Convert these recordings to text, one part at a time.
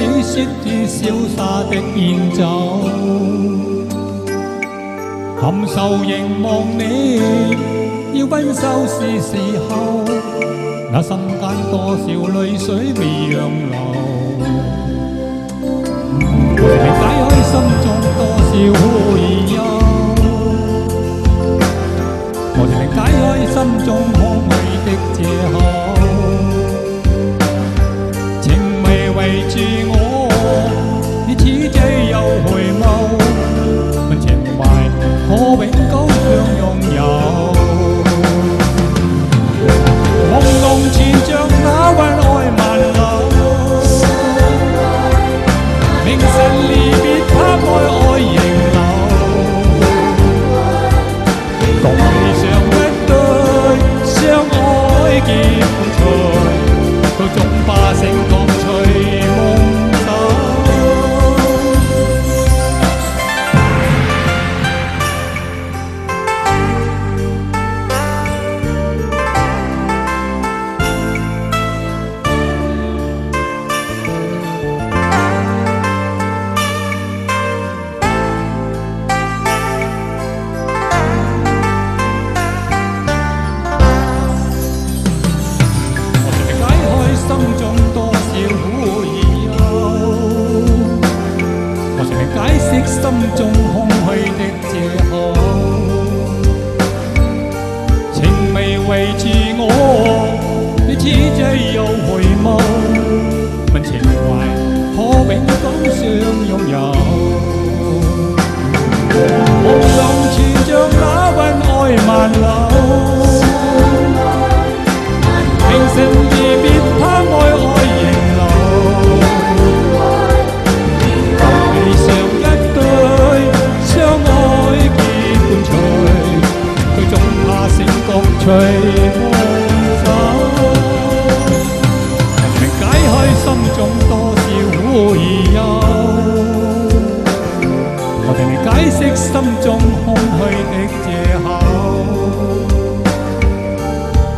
你說住瀟灑的演奏，含愁凝望你，要分手是時候，那心間多少淚水未讓流，我才解開心中多少疑憂，我才解開心中空虛的借口，情未圍住我，你似醉又回眸，問情懷可永久相擁有，朦朧前像那雲愛萬縷，明晨離別他愛愛仍留，共你上一對相愛結隨，到總把星光隨夢走。心中多少苦與憂，我才能解釋心中空虛的借口，情未圍住我，你似醉又回眸，問情懷可永久相擁有，朦朧前像那雲愛萬縷，明晨離別他愛愛仍留，共你上一對相愛結伴隨，最終怕星光隨夢走，能解開心中多少苦與憂，我哋能解釋心中空虛的借口，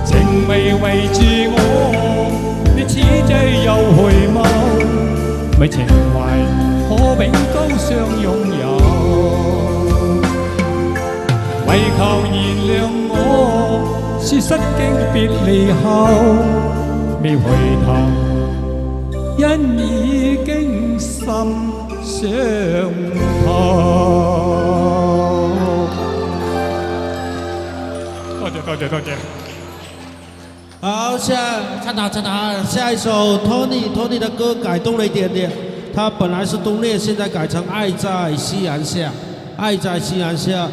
情未圍住我，你似醉又回眸，咪情懷可永久相擁有，為求原諒我，說失經別離後，未回頭，因已經心傷透。多謝。好，看他，下一首 Tony 的歌改动了一点点，他本来是冬恋，现在改成爱在夕阳下，爱在夕阳下。